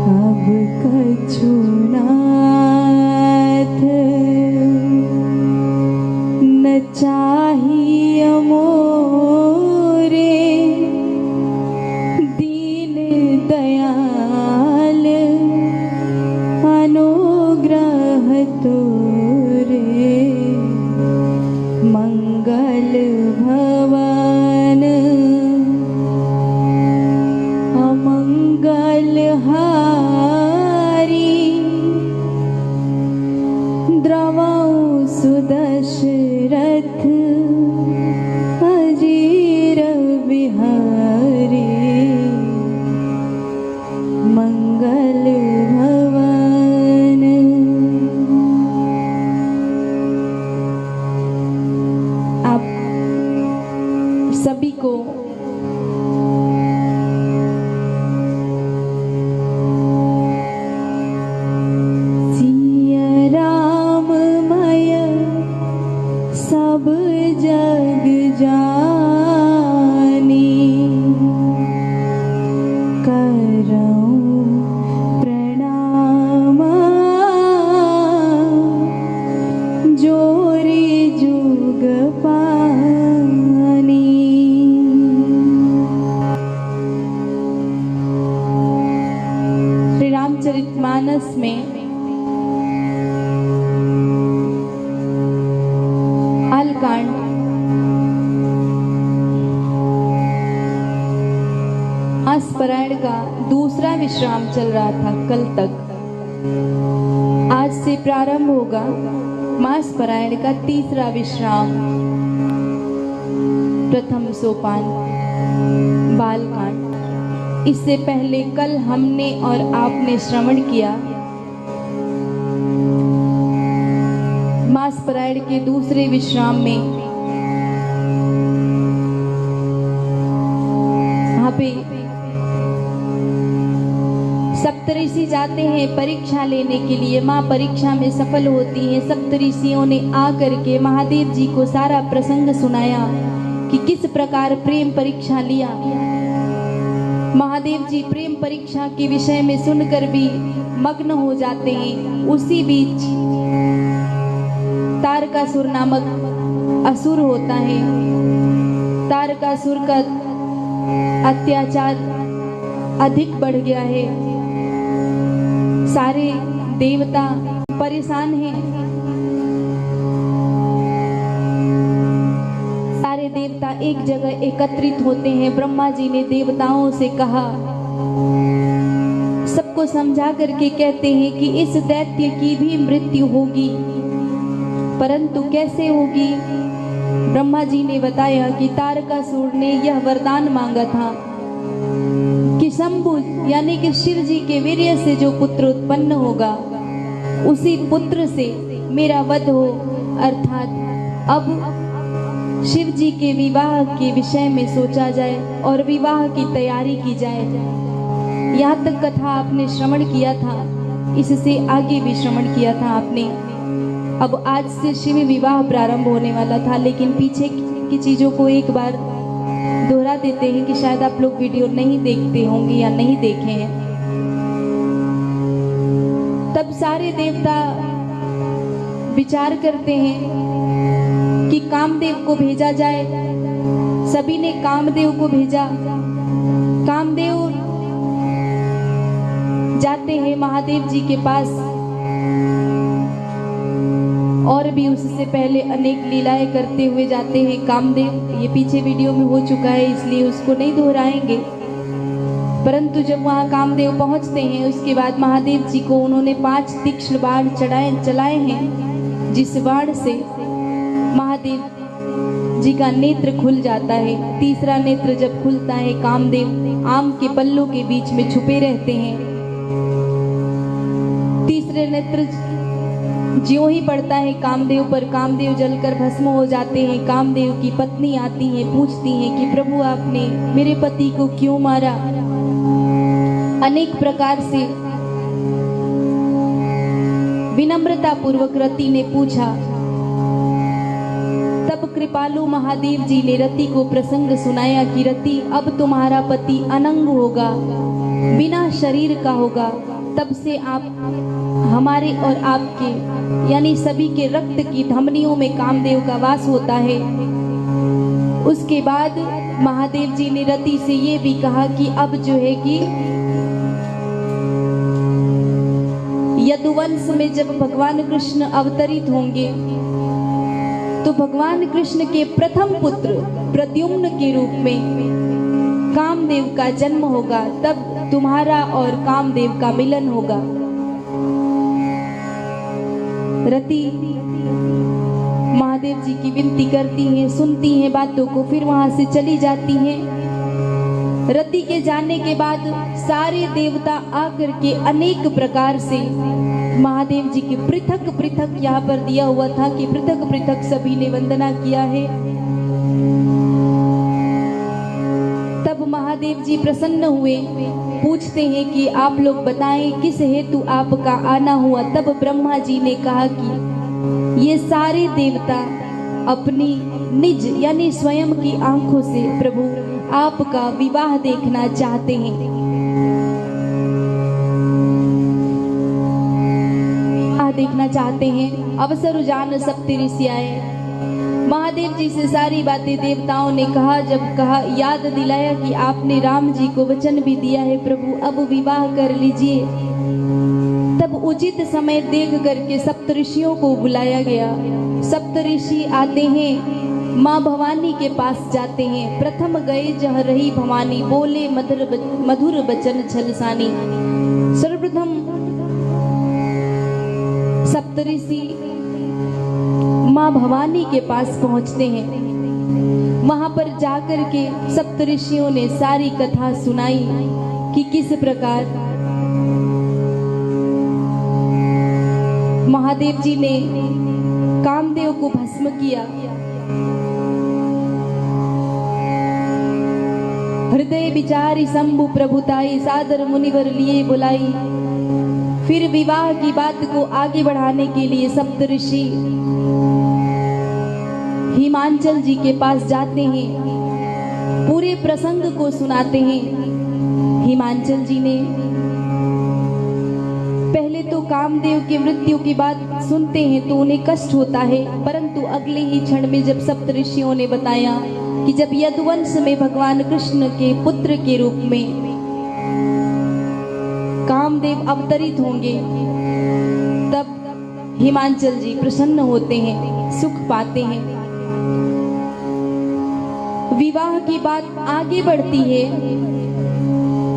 अब कछु नाथ न चाहिए मोरे, दीन दयाल अनुग्रह तोरे। मंगल भवन अमंगल हारी, द्रवौ सुदशरथ अजीर विहारी। मंगल भवन। आप सभी को सब जग जानी, करऊं प्रणाम जोरी जुग पानी। श्री रामचरितमानस में कांड मासपरायण का दूसरा विश्राम चल रहा था कल तक। आज से प्रारंभ होगा मासपरायण का तीसरा विश्राम, प्रथम सोपान बालकांड। इससे पहले कल हमने और आपने श्रवण किया मासपरायण के दूसरे विश्राम में। वहां पे सप्तऋषि जाते हैं परीक्षा लेने के लिए। माँ परीक्षा में सफल होती हैं। सप्तऋषियों ने आकर के महादेव जी को सारा प्रसंग सुनाया कि किस प्रकार प्रेम परीक्षा लिया। महादेव जी प्रेम परीक्षा के विषय में सुनकर भी मग्न हो जाते हैं। उसी बीच तारकासुर नामक असुर होता है। तारकासुर का अत्याचार अधिक बढ़ गया है। सारे देवता परेशान हैं। सारे देवता एक जगह एकत्रित होते हैं। ब्रह्मा जी ने देवताओं से कहा, सबको समझा करके कहते हैं कि इस दैत्य की भी मृत्यु होगी, परंतु कैसे होगी। ब्रह्मा जी ने बताया कि तारकासुर ने यह वरदान मांगा था कि शंभु यानी कि शिव जी के वीर्य से जो पुत्र उत्पन्न होगा उसी पुत्र से मेरा वध हो। अर्थात अब शिव जी के विवाह के विषय में सोचा जाए और विवाह की तैयारी की जाए। यहाँ तक कथा आपने श्रवण किया था, इससे आगे भी श्रवण किया था आपने। अब आज से शिव विवाह प्रारंभ होने वाला था, लेकिन पीछे की चीजों को एक बार दोहरा देते हैं कि शायद आप लोग वीडियो नहीं देखते होंगे या नहीं देखे हैं। तब सारे देवता विचार करते हैं कि कामदेव को भेजा जाए। सभी ने कामदेव को भेजा। कामदेव जाते हैं महादेव जी के पास और भी उससे पहले अनेक लीलाएं करते हुए जाते हैं कामदेव। ये पीछे वीडियो में हो चुका है, इसलिए उसको नहीं दोहराएंगे। परंतु जब वहाँ कामदेव पहुँचते हैं उसके बाद महादेव जी को उन्होंने 5 तीक्ष्ण बाण चलाए हैं, जिस बाण से महादेव जी का नेत्र खुल जाता है। तीसरा नेत्र जब खुलता है कामदेव आम के पल्लों के बीच में छुपे रहते हैं। तीसरे नेत्र ज्यों ही पड़ता है कामदेव पर, कामदेव जलकर भस्म हो जाते हैं। कामदेव की पत्नी आती है, पूछती है कि प्रभु आपने मेरे पति को क्यों मारा। अनेक प्रकार से विनम्रता पूर्वक रति ने पूछा। तब कृपालु महादेव जी ने रति को प्रसंग सुनाया कि रति अब तुम्हारा पति अनंग होगा, बिना शरीर का होगा, तब से आप हमारे और आपके यानी सभी के रक्त की धमनियों में कामदेव का वास होता है। उसके बाद महादेव जी ने रति से ये भी कहा कि अब जो है कि यदुवंश में जब भगवान कृष्ण अवतरित होंगे तो भगवान कृष्ण के प्रथम पुत्र प्रद्युम्न के रूप में कामदेव का जन्म होगा, तब तुम्हारा और कामदेव का मिलन होगा। रति महादेव जी की विनती करती हैं, सुनती हैं बातों को, फिर वहां से चली जाती हैं। रति के जाने के बाद सारे देवता आकर के अनेक प्रकार से महादेव जी की पृथक पृथक यहाँ पर दिया हुआ था कि पृथक पृथक सभी ने वंदना किया है। तब महादेव जी प्रसन्न हुए, पूछते हैं कि आप लोग बताएं किस हेतु आपका आना हुआ। तब ब्रह्मा जी ने कहा कि ये सारे देवता अपनी निज यानी स्वयं की आंखों से प्रभु आपका विवाह देखना चाहते हैं। देखना चाहते हैं। अवसर उजान सप्तऋषि आए, महादेव जी से सारी बातें देवताओं ने कहा। जब कहा, याद दिलाया कि आपने राम जी को वचन भी दिया है प्रभु, अब विवाह कर लीजिए। तब उचित समय देख करके सप्तऋषियों को बुलाया गया। सप्तऋषि आते हैं, माँ भवानी के पास जाते हैं। प्रथम गए जह रही भवानी, बोले मधुर वचन झलसानी। सर्वप्रथम सप्तऋषि माँ भवानी के पास पहुंचते हैं। वहां पर जाकर के सप्तऋषियों ने सारी कथा सुनाई कि किस प्रकार महादेव जी ने कामदेव को भस्म किया। हृदय विचारी शंभु प्रभुताई, सादर मुनिवर लिए बुलाई। फिर विवाह की बात को आगे बढ़ाने के लिए सप्तऋषि हिमांचल जी के पास जाते हैं, पूरे प्रसंग को सुनाते हैं। हिमांचल जी ने पहले तो कामदेव की मृत्यु की बात सुनते हैं तो उन्हें कष्ट होता है, परंतु अगले ही क्षण में जब सप्तऋषियों ने बताया कि जब यदुवंश में भगवान कृष्ण के पुत्र के रूप में कामदेव अवतरित होंगे, तब हिमांचल जी प्रसन्न होते हैं, सुख पाते हैं। विवाह की बात आगे बढ़ती है।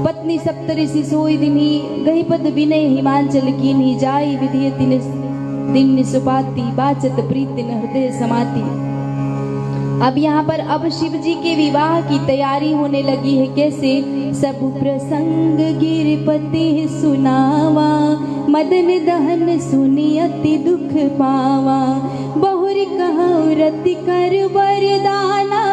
पत्नी सप्तऋषि सोई दिनी, गही पद विनय हिमांचल कीन्ही, जाई विधि दिन सुपाती, बाचत प्रीति हृदय समाती। अब यहाँ पर अब शिव जी के विवाह की तैयारी होने लगी है। कैसे? सब प्रसंग गिरपति सुनावा, मदन दहन सुनी अति दुख पावा। बहुर कहु रति कर वरदाना,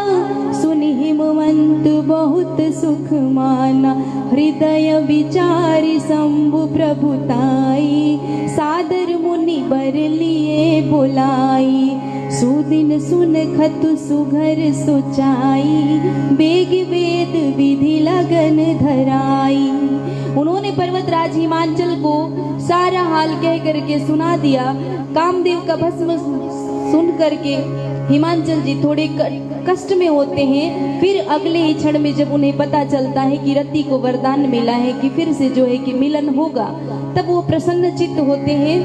सुनि हिमवंत बहुत सुख माना। हृदय विचारी शंभु प्रभुताई, सादर मुनि बर लिए बुलाई। सुदिन सुन खतु सुघर सोचाई, बेग वेद विधि लगन धराई। उन्होंने पर्वतराज हिमांचल को सारा हाल कह करके सुना दिया। कामदेव का भस्म सुन करके हिमांचल जी थोड़े कष्ट में होते हैं। फिर अगले ही क्षण में जब उन्हें पता चलता है कि रति को वरदान मिला है कि फिर से जो है कि मिलन होगा, तब वो प्रसन्न चित्त होते हैं।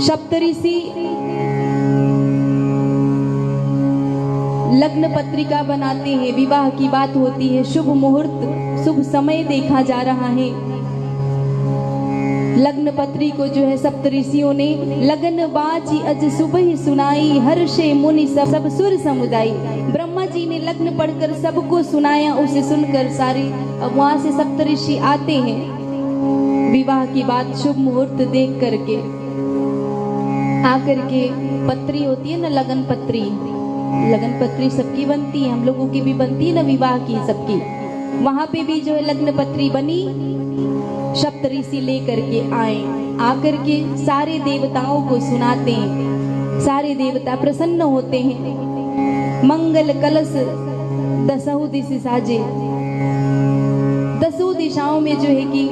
सप्तऋषि लग्न पत्रिका बनाते हैं, विवाह की बात होती है। शुभ मुहूर्त, शुभ समय देखा जा रहा है। लग्न पत्री को जो है सप्तऋषियों ने लगन बाजी अज सुबह सुनाई, हर्षे मुनि सब सुर समुदाय। ब्रह्मा जी ने लग्न पढ़कर सबको सुनाया, उसे सुनकर सारे अब वहां से सप्तऋषि आते हैं। विवाह की बात शुभ मुहूर्त देख करके आकर के पत्री होती है ना, लगन पत्री। लगन पत्री सबकी बनती है, हम लोगों की भी बनती है ना, विवाह की सबकी। वहां पे भी जो है लग्न पत्री बनी, सप्तऋषि लेकर के आए। आकर के सारे देवताओं को सुनाते हैं। सारे देवता प्रसन्न होते हैं। मंगल कलश दसहु दिशा साजे, दसों दिशाओं में जो है कि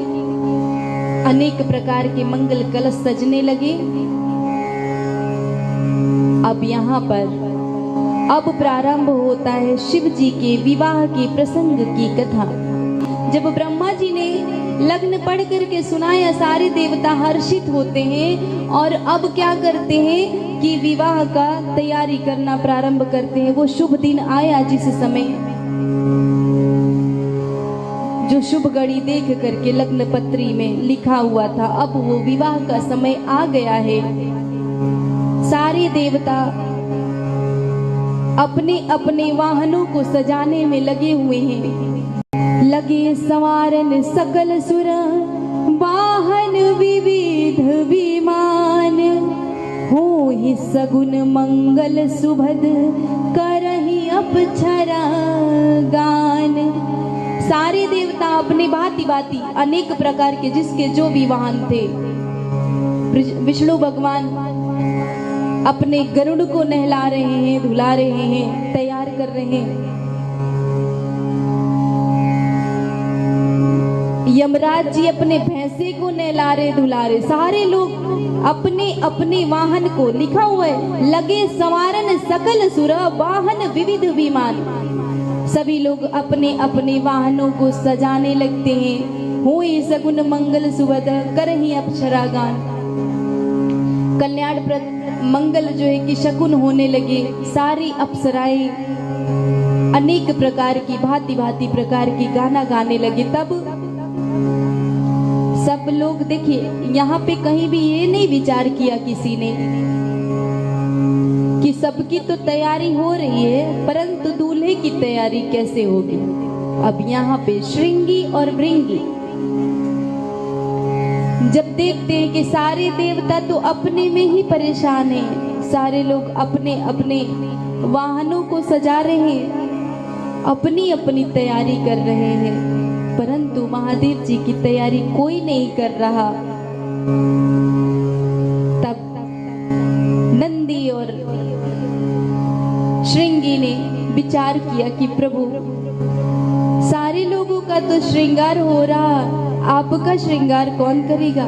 अनेक प्रकार के मंगल कलश सजने लगे। अब यहाँ पर अब प्रारंभ होता है शिव जी के विवाह के प्रसंग की कथा। जब ब्रह्मा जी ने लग्न पढ़ करके सुनाया, सारे देवता हर्षित होते हैं और अब क्या करते हैं कि विवाह का तैयारी करना प्रारंभ करते हैं। वो शुभ दिन आया जिस समय जो शुभ घड़ी देख करके लग्न पत्री में लिखा हुआ था, अब वो विवाह का समय आ गया है। सारे देवता अपने अपने वाहनों को सजाने में लगे हुए हैं। लगे संवारन सकल सुर वाहन विविध विमान, हो ही सगुन मंगल सुभद करहि अप्सरा गान। सारे देवता अपने भांति भांति अनेक प्रकार के जिसके जो भी वाहन थे, विष्णु भगवान अपने गरुड़ को नहला रहे हैं, धुला रहे हैं, तैयार कर रहे हैं। यमराज जी अपने भैंसे को नहला रहे, धुला रहे। सारे लोग अपने अपने वाहन को, लिखा हुआ है लगे संवारन सकल सुर वाहन विविध विमान। सभी लोग अपने अपने वाहनों को सजाने लगते हैं। हुई सगुन मंगल सुबद करहि अप्सरा गान। कल्याणप्रद मंगल जो है कि शकुन होने लगे। सारी अप्सराएं अनेक प्रकार की भांति भांति प्रकार की गाना गाने लगे। तब सब लोग, देखिए यहाँ पे कहीं भी ये नहीं विचार किया किसी ने कि सबकी तो तैयारी हो रही है, परंतु दूल्हे की तैयारी कैसे होगी। अब यहाँ पे श्रृंगी और भृंगी जब देखते हैं कि सारे देवता तो अपने में ही परेशान हैं, सारे लोग अपने अपने वाहनों को सजा रहे हैं, अपनी अपनी तैयारी कर रहे हैं, परंतु महादेव जी की तैयारी कोई नहीं कर रहा। तब नंदी और श्रृंगी ने विचार किया कि प्रभु, सारे लोगों का तो श्रृंगार हो रहा, आपका श्रृंगार कौन करेगा।